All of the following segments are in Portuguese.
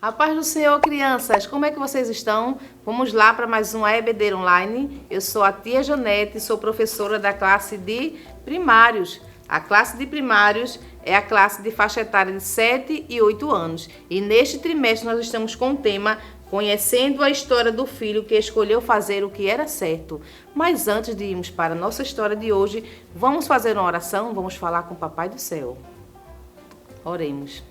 A paz do Senhor, crianças, como é que vocês estão? Vamos lá para mais um EBD Online. Eu sou a tia Janete, sou professora da classe de primários. A classe de primários é a classe de faixa etária de 7 e 8 anos. E neste trimestre nós estamos com o tema Conhecendo a História do Filho que Escolheu Fazer o que Era Certo. Mas antes de irmos para a nossa história de hoje, vamos fazer uma oração, vamos falar com o Papai do Céu. Oremos.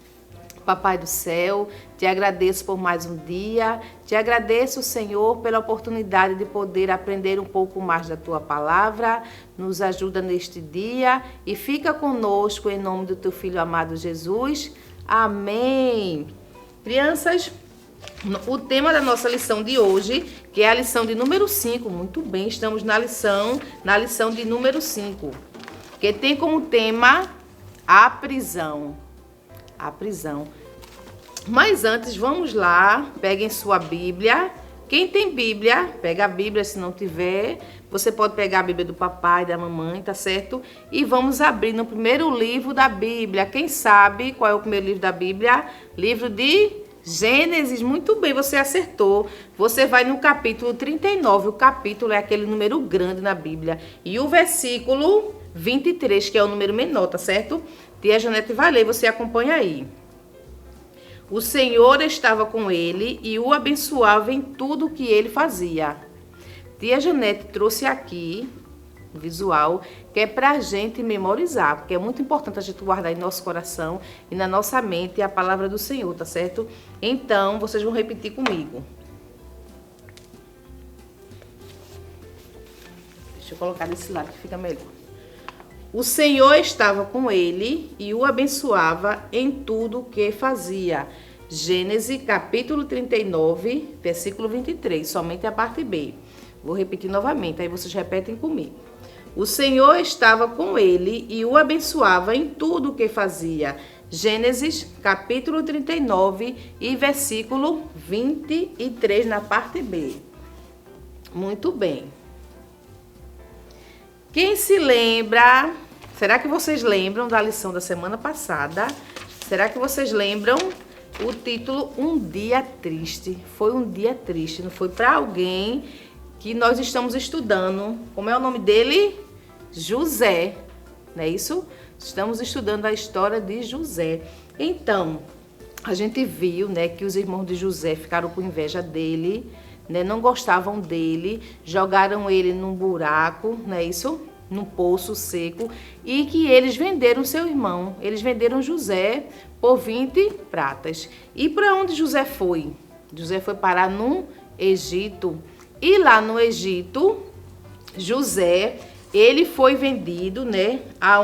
Papai do céu, te agradeço por mais um dia, te agradeço, Senhor, pela oportunidade de poder aprender um pouco mais da tua palavra, nos ajuda neste dia e fica conosco em nome do teu filho amado Jesus. Amém. Crianças, o tema da nossa lição de hoje, que é a lição de número 5, muito bem, estamos na lição de número 5, que tem como tema a prisão. A prisão. Mas antes, vamos lá, peguem sua Bíblia. Quem tem Bíblia, pega a Bíblia, se não tiver, você pode pegar a Bíblia do papai, da mamãe, tá certo? E vamos abrir no primeiro livro da Bíblia. Quem sabe qual é o primeiro livro da Bíblia? Livro de Gênesis. Muito bem, você acertou. Você vai no capítulo 39, o capítulo é aquele número grande na Bíblia. E o versículo 23, que é o número menor, tá certo? Tia Janete vai ler, você acompanha aí. O Senhor estava com ele e o abençoava em tudo o que ele fazia. Tia Janete trouxe aqui o visual, que é pra gente memorizar, porque é muito importante a gente guardar em nosso coração e na nossa mente a palavra do Senhor, tá certo? Então, vocês vão repetir comigo. Deixa eu colocar desse lado que fica melhor. O Senhor estava com ele e o abençoava em tudo o que fazia. Gênesis capítulo 39, versículo 23, somente a parte B. Vou repetir novamente, aí vocês repetem comigo. O Senhor estava com ele e o abençoava em tudo o que fazia. Gênesis capítulo 39 e versículo 23 na parte B. Muito bem. Quem se lembra? Será que vocês lembram da lição da semana passada? Será que vocês lembram o título Um Dia Triste? Foi um dia triste, não foi para alguém que nós estamos estudando. Como é o nome dele? José, não é isso? Estamos estudando a história de José. Então, a gente viu, né, que os irmãos de José ficaram com inveja dele, né, não gostavam dele, jogaram ele num buraco, não é isso? Num poço seco, e que eles venderam seu irmão. Eles venderam José por 20 pratas. E para onde José foi? José foi parar no Egito. E lá no Egito, José, ele foi vendido, né, a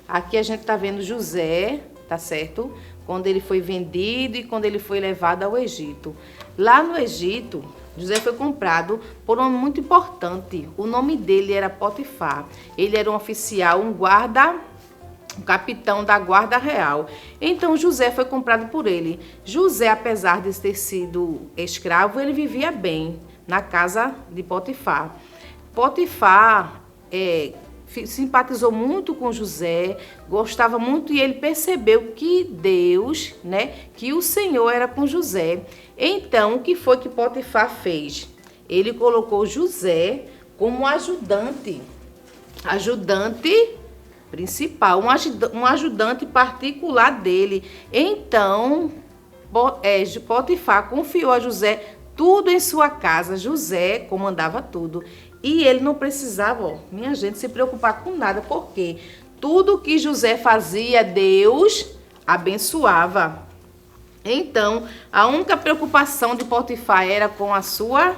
aqui a gente tá vendo José, tá certo? Quando ele foi vendido e quando ele foi levado ao Egito. Lá no Egito, José foi comprado por um homem muito importante. O nome dele era Potifar. Ele era um oficial, um capitão da guarda real. Então José foi comprado por ele. José, apesar de ter sido escravo, ele vivia bem na casa de Potifar. Potifar simpatizou muito com José, gostava muito, e ele percebeu que Deus, né, que o Senhor era com José. Então, o que foi que Potifar fez? Ele colocou José como ajudante principal, um ajudante particular dele. Então, Potifar confiou a José tudo em sua casa. José comandava tudo. E ele não precisava, minha gente, se preocupar com nada, porque tudo que José fazia, Deus abençoava. Então, a única preocupação de Potifar era com a sua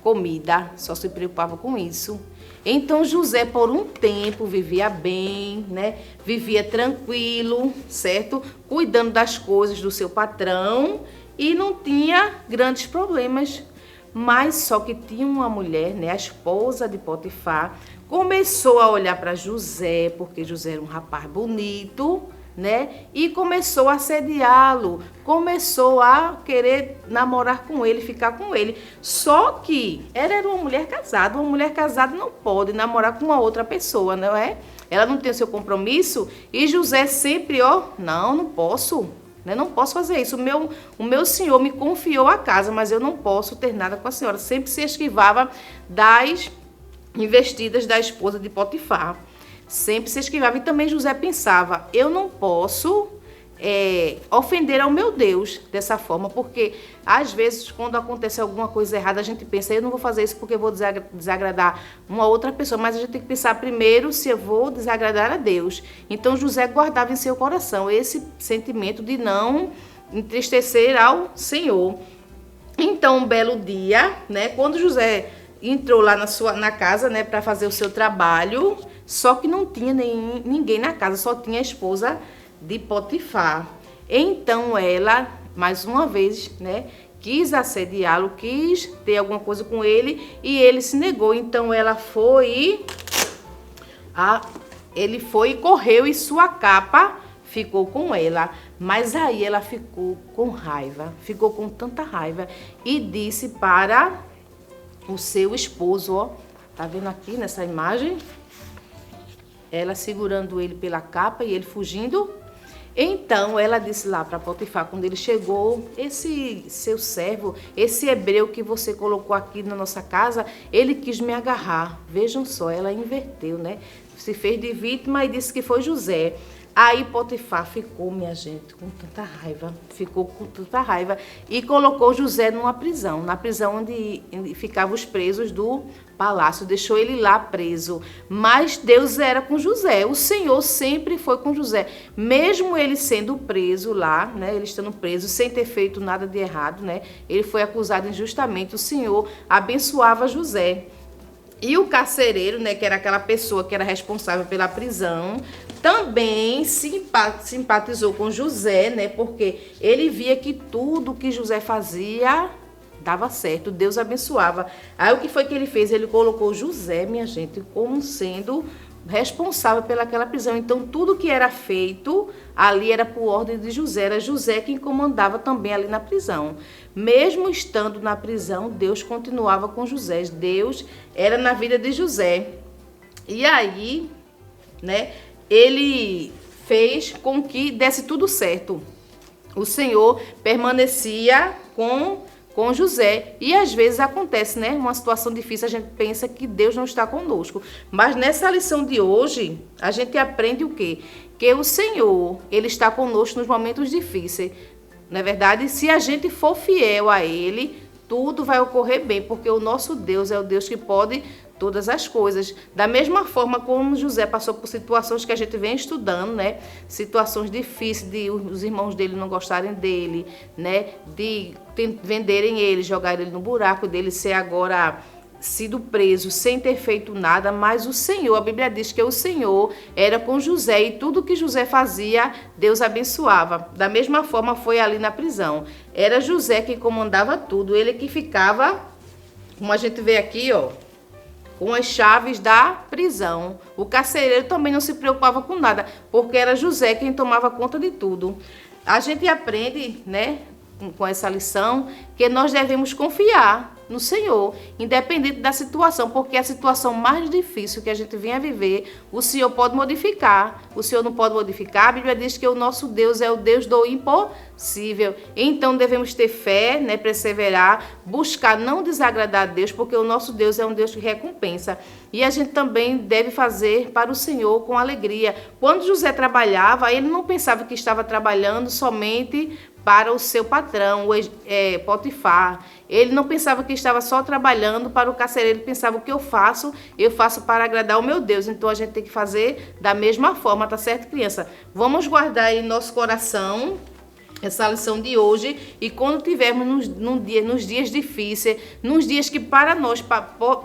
comida, só se preocupava com isso. Então, José, por um tempo, vivia bem, né? Vivia tranquilo, certo? Cuidando das coisas do seu patrão e não tinha grandes problemas. Mas só que tinha uma mulher, né, a esposa de Potifar, começou a olhar para José, porque José era um rapaz bonito, né? E começou a assediá-lo, começou a querer namorar com ele, ficar com ele. Só que ela era uma mulher casada não pode namorar com uma outra pessoa, não é? Ela não tem o seu compromisso e José sempre, não posso. né? Não posso fazer isso. O meu senhor me confiou a casa, mas eu não posso ter nada com a senhora. Sempre se esquivava das investidas da esposa de Potifar. Sempre se esquivava. E também José pensava, eu não posso ofender ao meu Deus dessa forma, porque às vezes quando acontece alguma coisa errada a gente pensa, eu não vou fazer isso porque eu vou desagradar uma outra pessoa, mas a gente tem que pensar primeiro se eu vou desagradar a Deus. Então José guardava em seu coração esse sentimento de não entristecer ao Senhor. Então um belo dia, né, quando José entrou lá na casa, né, para fazer o seu trabalho, só que não tinha ninguém na casa, só tinha a esposa de Potifar. Então ela, mais uma vez, né, quis assediá-lo, quis ter alguma coisa com ele e ele se negou. Então ela foi ele foi e correu e sua capa ficou com ela. Mas aí ela ficou com raiva, ficou com tanta raiva e disse para o seu esposo, ó, tá vendo aqui nessa imagem? Ela segurando ele pela capa e ele fugindo. Então ela disse lá para Potifar, quando ele chegou, esse seu servo, esse hebreu que você colocou aqui na nossa casa, ele quis me agarrar. Vejam só, ela inverteu, né? Se fez de vítima e disse que foi José. Aí Potifar ficou, minha gente, com tanta raiva, e colocou José numa prisão, na prisão onde ficavam os presos do palácio, deixou ele lá preso. Mas Deus era com José, o Senhor sempre foi com José, mesmo ele sendo preso lá, né, ele estando preso sem ter feito nada de errado, né, ele foi acusado injustamente, o Senhor abençoava José. E o carcereiro, né, que era aquela pessoa que era responsável pela prisão, também simpatizou com José, né, porque ele via que tudo que José fazia dava certo, Deus abençoava. Aí o que foi que ele fez? Ele colocou José, minha gente, como sendo responsável pelaquela prisão. Então tudo que era feito ali era por ordem de José, era José quem comandava também ali na prisão. Mesmo estando na prisão, Deus continuava com José, Deus era na vida de José. E aí, né, ele fez com que desse tudo certo. O Senhor permanecia com José. E às vezes acontece, né? Uma situação difícil, a gente pensa que Deus não está conosco. Mas nessa lição de hoje, a gente aprende o quê? Que o Senhor, Ele está conosco nos momentos difíceis. Não é verdade? Se a gente for fiel a Ele, tudo vai ocorrer bem, porque o nosso Deus é o Deus que pode todas as coisas. Da mesma forma como José passou por situações que a gente vem estudando, né? Situações difíceis de os irmãos dele não gostarem dele, né? De venderem ele, jogarem ele no buraco, dele ser agora sido preso sem ter feito nada, mas o Senhor, a Bíblia diz que o Senhor era com José e tudo que José fazia, Deus abençoava. Da mesma forma foi ali na prisão. Era José que comandava tudo, ele que ficava, como a gente vê aqui, ó, com as chaves da prisão. O carcereiro também não se preocupava com nada, porque era José quem tomava conta de tudo. A gente aprende, né, com essa lição, que nós devemos confiar no Senhor, independente da situação, porque a situação mais difícil que a gente venha viver, o Senhor pode modificar, o Senhor não pode modificar. A Bíblia diz que o nosso Deus é o Deus do impossível. Então devemos ter fé, né, perseverar, buscar não desagradar a Deus, porque o nosso Deus é um Deus que recompensa. E a gente também deve fazer para o Senhor com alegria. Quando José trabalhava, ele não pensava que estava trabalhando somente para o seu patrão, Potifar. Ele não pensava que estava só trabalhando para o carcereiro, ele pensava, o que eu faço para agradar o meu Deus. Então a gente tem que fazer da mesma forma, tá certo, criança? Vamos guardar aí nosso coração essa lição de hoje, e quando tivermos nos dias difíceis, nos dias que para nós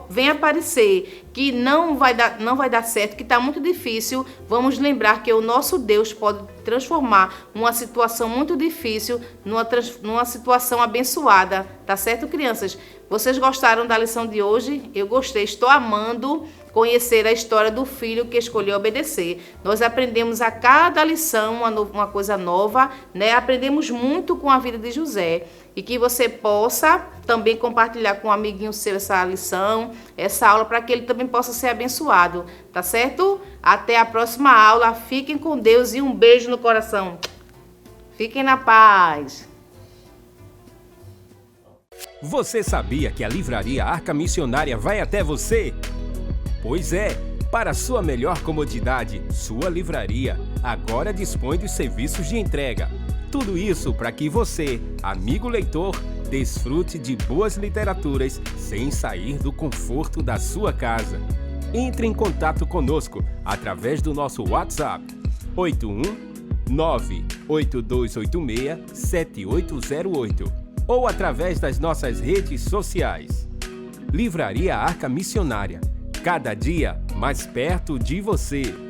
vem aparecer que não vai dar certo, que está muito difícil, vamos lembrar que o nosso Deus pode transformar uma situação muito difícil numa situação abençoada, tá certo, crianças? Vocês gostaram da lição de hoje? Eu gostei, estou amando conhecer a história do filho que escolheu obedecer. Nós aprendemos a cada lição uma coisa nova, né? Aprendemos muito com a vida de José. E que você possa também compartilhar com um amiguinho seu essa lição, essa aula, para que ele também possa ser abençoado, tá certo? Até a próxima aula. Fiquem com Deus e um beijo no coração. Fiquem na paz. Você sabia que a Livraria Arca Missionária vai até você? Pois é, para sua melhor comodidade, sua livraria agora dispõe dos serviços de entrega. Tudo isso para que você, amigo leitor, desfrute de boas literaturas sem sair do conforto da sua casa. Entre em contato conosco através do nosso WhatsApp 81982867808 ou através das nossas redes sociais. Livraria Arca Missionária, cada dia mais perto de você.